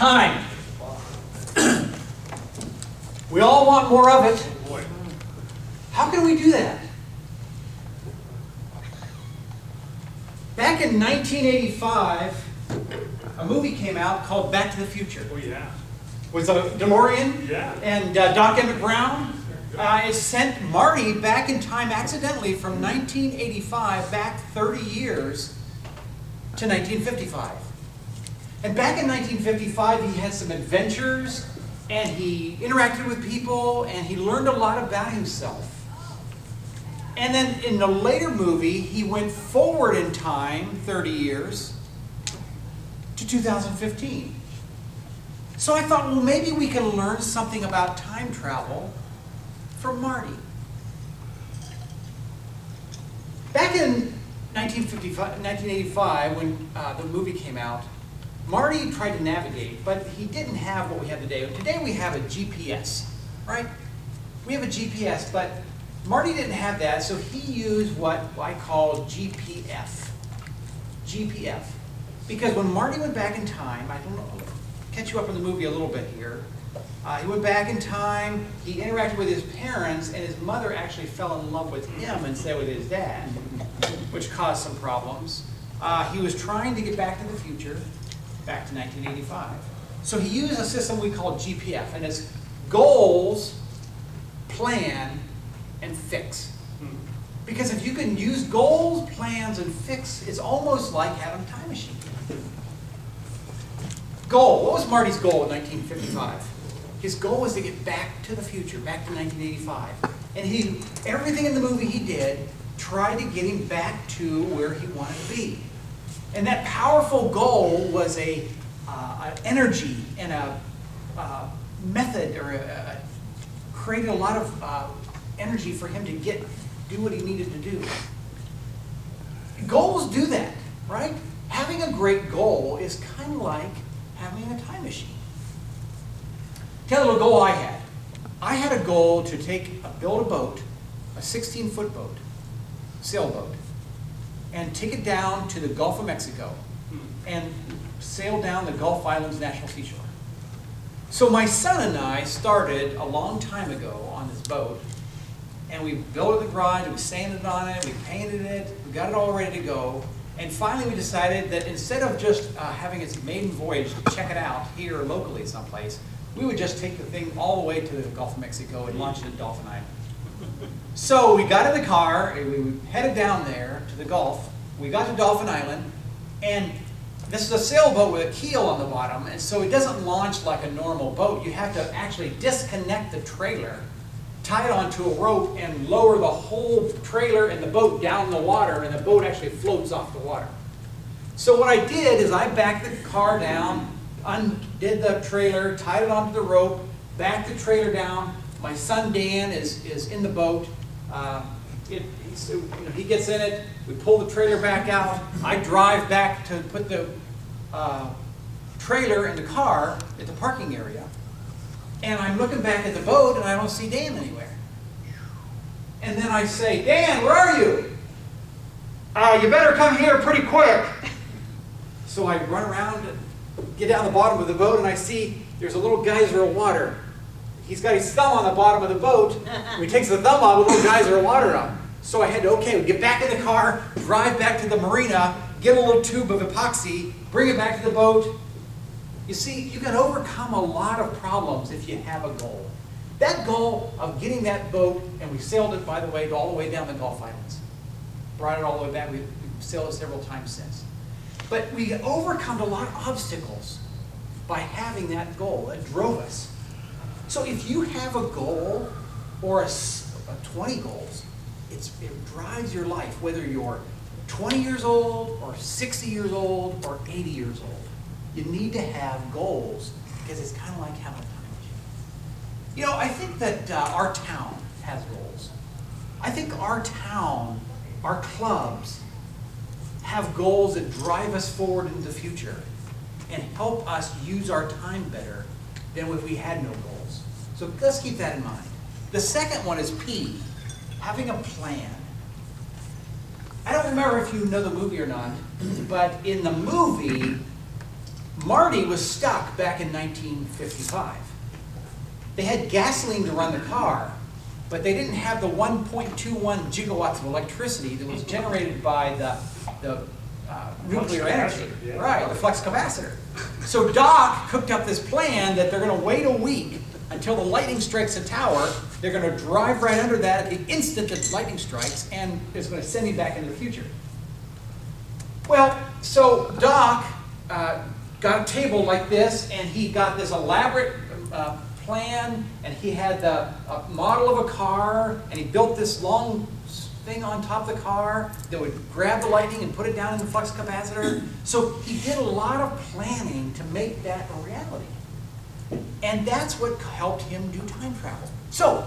Time. We all want more of it. How can we do that? Back in 1985, a movie came out called Back to the Future. Oh, yeah. It was a DeLorean, Yeah. and Doc Emmett Brown. It sent Marty back in time accidentally from 1985 back 30 years to 1955. And back in 1955, he had some adventures, and he interacted with people, and he learned a lot about himself. And then in the later movie, he went forward in time 30 years to 2015. So I thought, well, maybe we can learn something about time travel from Marty. Back in 1985, when the movie came out, Marty tried to navigate, but he didn't have what we have today. Today we have a GPS, right? We have a GPS, but Marty didn't have that, so he used what I call GPF. GPF. Because when Marty went back in time, I don't know, catch you up in the movie a little bit here. He went back in time, he interacted with his parents, and his mother actually fell in love with him instead of with his dad, which caused some problems. He was trying to get back to the future, back to 1985. So he used a system we call GPF, and it's goals, plan, and fix. Because if you can use goals, plans, and fix, it's almost like having a time machine. Goal. What was Marty's goal in 1955? His goal was to get back to the future, back to 1985. And everything in the movie he did tried to get him back to where he wanted to be. And that powerful goal was an energy and a method, or created a lot of energy for him to do what he needed to do. Goals do that, right? Having a great goal is kind of like having a time machine. Tell you a goal I had. I had a goal to build a boat, a 16-foot boat, sailboat, and take it down to the Gulf of Mexico and sail down the Gulf Islands National Seashore. So my son and I started a long time ago on this boat, and we built it in the garage, we sanded on it, we painted it, we got it all ready to go, and finally we decided that instead of just having its maiden voyage to check it out here locally someplace, we would just take the thing all the way to the Gulf of Mexico and launch it at Dolphin Island. So we got in the car, and we headed down there to the Gulf. We got to Dolphin Island, and this is a sailboat with a keel on the bottom, and so it doesn't launch like a normal boat. You have to actually disconnect the trailer, tie it onto a rope, and lower the whole trailer and the boat down the water, and the boat actually floats off the water. So what I did is I backed the car down, undid the trailer, tied it onto the rope, backed the trailer down. My son Dan is in the boat. He gets in it. We pull the trailer back out. I drive back to put the trailer in the car at the parking area. And I'm looking back at the boat, and I don't see Dan anywhere. And then I say, Dan, where are you? You better come here pretty quick. So I run around and get down the bottom of the boat, and I see there's a little geyser of water. He's got his thumb on the bottom of the boat. When he takes the thumb off, a little geyser of water up. So I had to, we get back in the car, drive back to the marina, get a little tube of epoxy, bring it back to the boat. You see, you can overcome a lot of problems if you have a goal. That goal of getting that boat, and we sailed it, by the way, all the way down the Gulf Islands. Brought it all the way back. We've sailed it several times since. But we overcome a lot of obstacles by having that goal that drove us. So if you have a goal or 20 goals, it drives your life, whether you're 20 years old or 60 years old or 80 years old. You need to have goals because it's kind of like having a time machine. You know, I think that our town has goals. I think our town, our clubs, have goals that drive us forward into the future and help us use our time better than if we had no goals. So let's keep that in mind. The second one is P, having a plan. I don't remember if you know the movie or not, but in the movie, Marty was stuck back in 1955. They had gasoline to run the car, but they didn't have the 1.21 gigawatts of electricity that was generated by the nuclear energy, right, the flux capacitor. So Doc cooked up this plan that they're going to wait a week until the lightning strikes a tower. They're going to drive right under that at the instant that lightning strikes, and it's going to send me back into the future. Well, so Doc got a table like this, and he got this elaborate plan, and he had the model of a car, and he built this long thing on top of the car that would grab the lightning and put it down in the flux capacitor. So he did a lot of planning to make that a reality. And that's what helped him do time travel. So,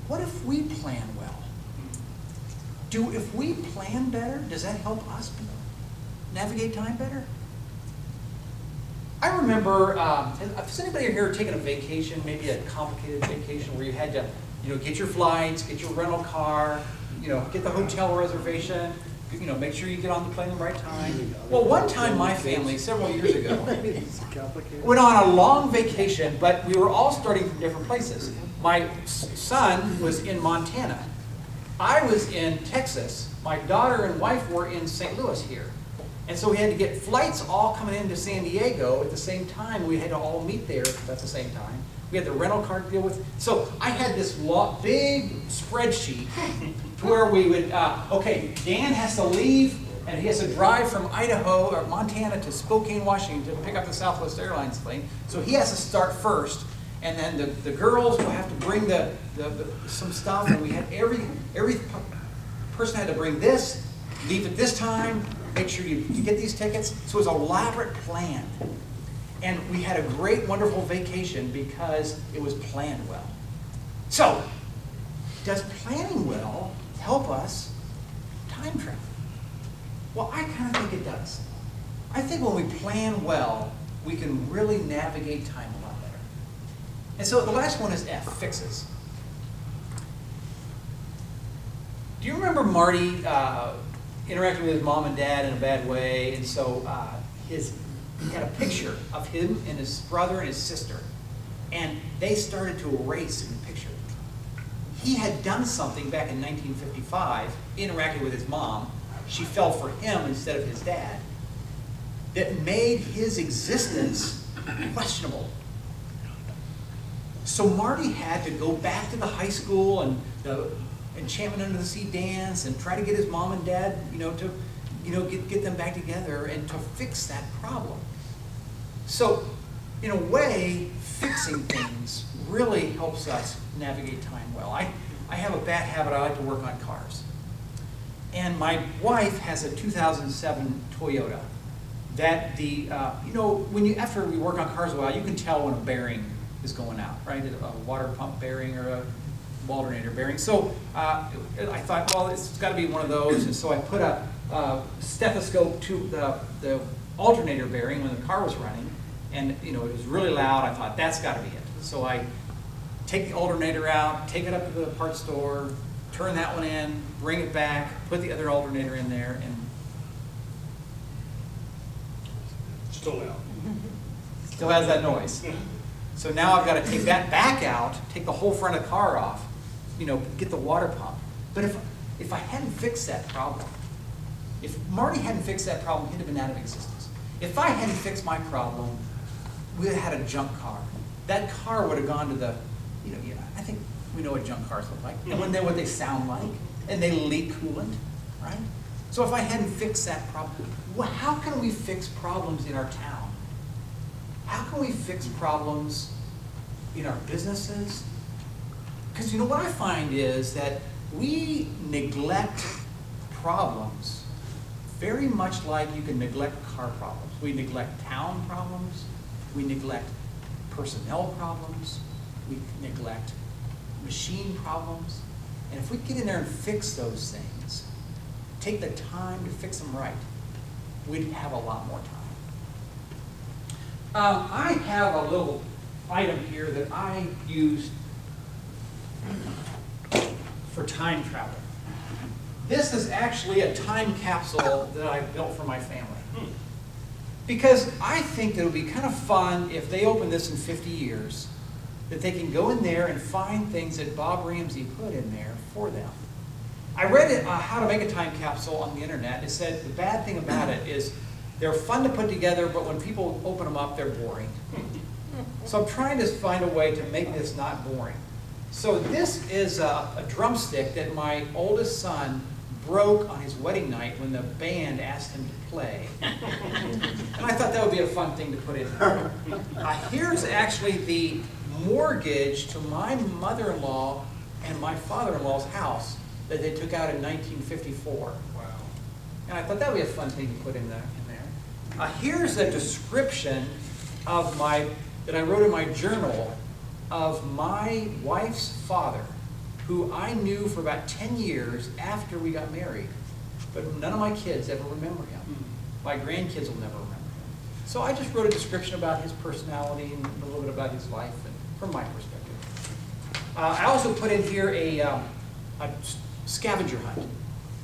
what if we plan well? If we plan better, does that help us navigate time better? I remember, has anybody here taken a vacation, maybe a complicated vacation where you had to, get your flights, get your rental car, get the hotel reservation, make sure you get on the plane at the right time. Well, one time my family, several years ago, went on a long vacation, but we were all starting from different places. My son was in Montana. I was in Texas. My daughter and wife were in St. Louis here. And so we had to get flights all coming into San Diego at the same time. We had to all meet there at the same time. We had the rental car to deal with. So I had this big spreadsheet where we would, okay, Dan has to leave and he has to drive from Idaho or Montana to Spokane, Washington to pick up the Southwest Airlines plane. So he has to start first. And then the girls will have to bring some stuff, and we had every person had to bring this, leave at this time, make sure you get these tickets. So it was an elaborate plan. And we had a great, wonderful vacation because it was planned well. So, does planning well help us time travel? Well, I kind of think it does. I think when we plan well, we can really navigate time a lot better. And so the last one is F, fixes. Do you remember Marty interacting with his mom and dad in a bad way? And so he had a picture of him and his brother and his sister. And they started to erase in the picture. He had done something back in 1955, interacting with his mom. She fell for him instead of his dad. That made his existence questionable. So Marty had to go back to the high school and the Enchantment Under the Sea dance and try to get his mom and dad, to get them back together and to fix that problem. So, in a way, fixing things really helps us navigate time well. I have a bad habit. I like to work on cars. And my wife has a 2007 Toyota that after we work on cars a while, you can tell when a bearing is going out, right? A water pump bearing or a alternator bearing. So I thought, well, it's got to be one of those. And so I put a stethoscope to the alternator bearing when the car was running. And it was really loud. I thought, that's got to be it. So I take the alternator out, take it up to the parts store, turn that one in, bring it back, put the other alternator in there, and still loud. Still has that noise. So now I've got to take that back out, take the whole front of the car off, get the water pump. But if I hadn't fixed that problem, if Marty hadn't fixed that problem, he'd have been out of existence. If I hadn't fixed my problem, we would have had a junk car. That car would have gone to the, I think we know what junk cars look like, and what they sound like, and they leak coolant, right? So if I hadn't fixed that problem, how can we fix problems in our town? How can we fix problems in our businesses? Because what I find is that we neglect problems very much like you can neglect car problems. We neglect town problems. We neglect personnel problems. We neglect machine problems. And if we get in there and fix those things, take the time to fix them right, we'd have a lot more time. I have a little item here that I used for time travel. This is actually a time capsule that I built for my family. Because I think that it would be kind of fun if they open this in 50 years, that they can go in there and find things that Bob Ramsey put in there for them. I read it, how to make a time capsule on the internet. It said the bad thing about it is they're fun to put together, but when people open them up, they're boring. So I'm trying to find a way to make this not boring. So this is a drumstick that my oldest son broke on his wedding night when the band asked him to play. And I thought that would be a fun thing to put in there. Here's actually the mortgage to my mother-in-law and my father-in-law's house that they took out in 1954. Wow. And I thought that would be a fun thing to put in there. Here's a description of that I wrote in my journal of my wife's father, who I knew for about 10 years after we got married, but none of my kids ever remember him. My grandkids will never remember him. So I just wrote a description about his personality and a little bit about his life and from my perspective. I also put in here a scavenger hunt.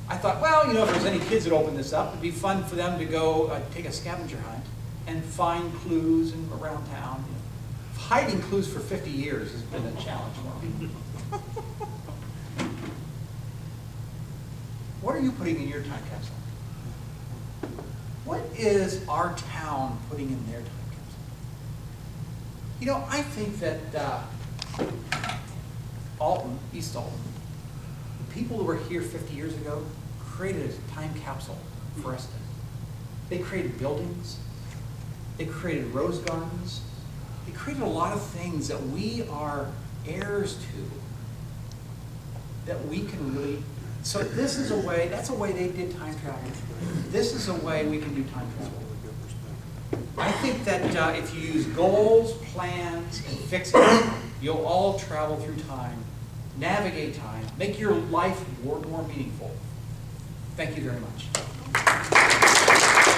I thought, well, if there's any kids that open this up, it'd be fun for them to go take a scavenger hunt and find clues around town. Hiding clues for 50 years has been a challenge for me. What are you putting in your time capsule? What is our town putting in their time capsule? I think that Alton, East Alton, the people who were here 50 years ago created a time capsule for us. They created buildings. They created rose gardens. They created a lot of things that we are heirs to, that we can really. So this is a way, that's a way they did time travel. This is a way we can do time travel. I think that if you use goals, plans, and fixes, you'll all travel through time, navigate time, make your life more meaningful. Thank you very much.